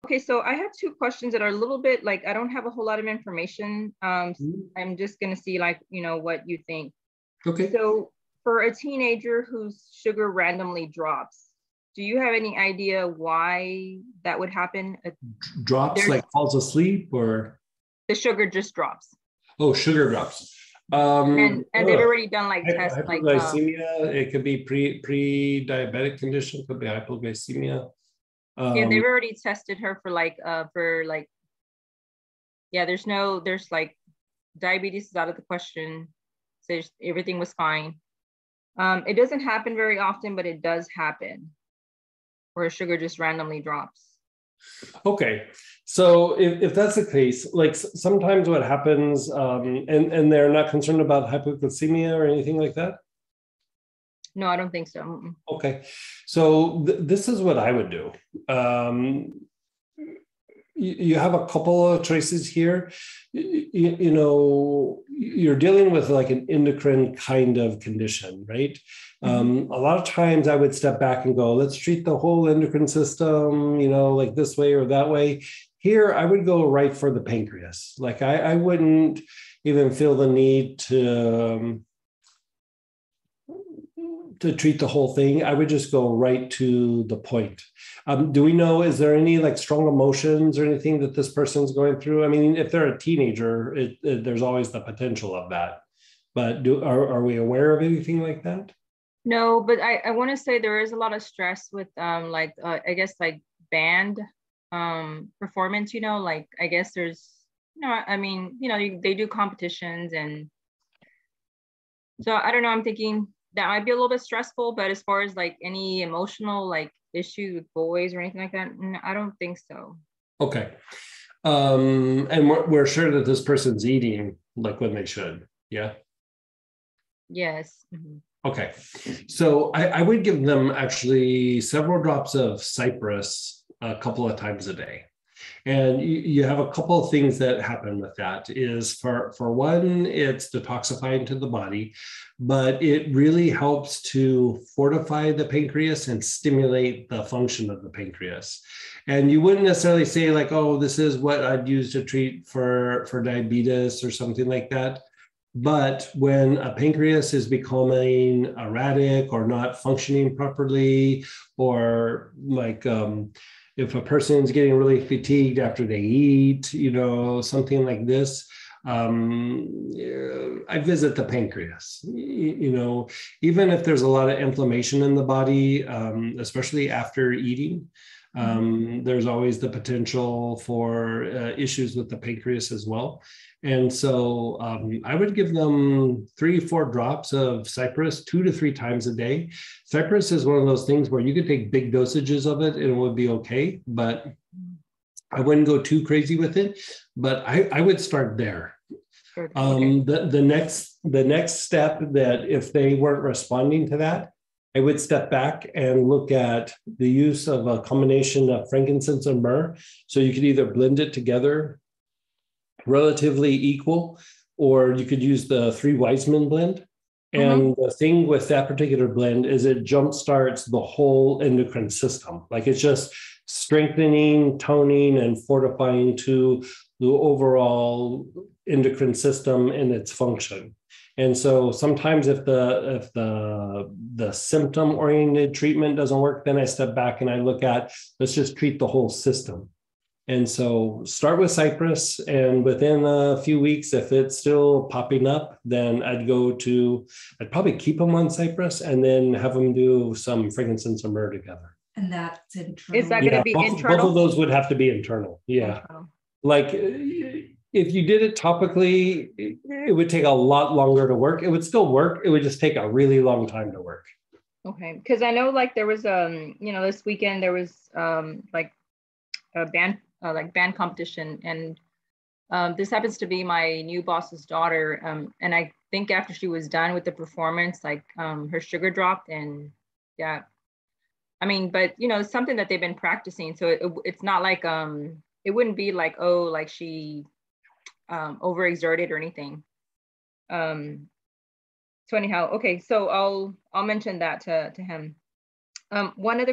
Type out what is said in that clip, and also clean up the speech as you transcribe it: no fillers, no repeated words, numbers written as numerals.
Okay, so I have two questions that are a little bit like, I don't have a whole lot of information. I'm just gonna see like, what you think. Okay. So for a teenager whose sugar randomly drops, do you have any idea why that would happen? Drops like falls asleep or? The sugar just drops. Oh, sugar drops. And they've already done like tests like hypoglycemia. It could be pre-diabetic condition, could be hypoglycemia. yeah, they've already tested her for like yeah, there's like diabetes is out of the question. So everything was fine. It doesn't happen very often, but it does happen where sugar just randomly drops. Okay, so if that's the case, like sometimes what happens, and they're not concerned about hypoglycemia or anything like that? No, I don't think so. Okay, so this is what I would do. You have a couple of choices here. You're dealing with like an endocrine kind of condition, right? A lot of times I would step back and go, let's treat the whole endocrine system, like this way or that way. Here, I would go right for the pancreas. Like I wouldn't even feel the need to treat the whole thing. I would just go right to the point. Do we know, is there any like strong emotions or anything that this person's going through? I mean, if they're a teenager, there's always the potential of that. But are we aware of anything like that? No, but I want to say there is a lot of stress with I guess like band performance, like I guess there's, they do competitions, and so I don't know, I'm thinking that might be a little bit stressful, but as far as like any emotional like issues with boys or anything like that, I don't think so. Okay. And we're sure that this person's eating like when they should. Yeah. Yes. Okay. So I would give them actually several drops of Cypress a couple of times a day. And you have a couple of things that happen with that is for one, it's detoxifying to the body, but it really helps to fortify the pancreas and stimulate the function of the pancreas. And you wouldn't necessarily say like, oh, this is what I'd use to treat for diabetes or something like that. But when a pancreas is becoming erratic or not functioning properly, or like if a person's getting really fatigued after they eat, something like this, I visit the pancreas. Even if there's a lot of inflammation in the body, especially after eating, there's always the potential for issues with the pancreas as well. And so I would give them 3-4 drops of Cypress 2 to 3 times a day. Cypress is one of those things where you could take big dosages of it and it would be okay, but I wouldn't go too crazy with it. But I would start there. Okay. The next step, that if they weren't responding to that, I would step back and look at the use of a combination of frankincense and myrrh. So you could either blend it together relatively equal, or you could use the 3 Wiseman blend. And the thing with that particular blend is it jumpstarts the whole endocrine system. Like it's just strengthening, toning, and fortifying to the overall endocrine system and its function. And so sometimes if the symptom-oriented treatment doesn't work, then I step back and I look at, let's just treat the whole system. And so start with Cypress, and within a few weeks, if it's still popping up, then I'd probably keep them on Cypress and then have them do some frankincense and myrrh together. And that's internal. Is that going to be internal? Both of those would have to be internal. Yeah. Internal. Like if you did it topically, it would take a lot longer to work. It would still work. It would just take a really long time to work. Okay. Because I know like there was, this weekend there was like a band competition, and this happens to be my new boss's daughter, and I think after she was done with the performance, like her sugar dropped, and yeah, I mean, but it's something that they've been practicing, so it's not like it wouldn't be like, oh, like she overexerted or anything. So anyhow, okay, so I'll mention that to him. One other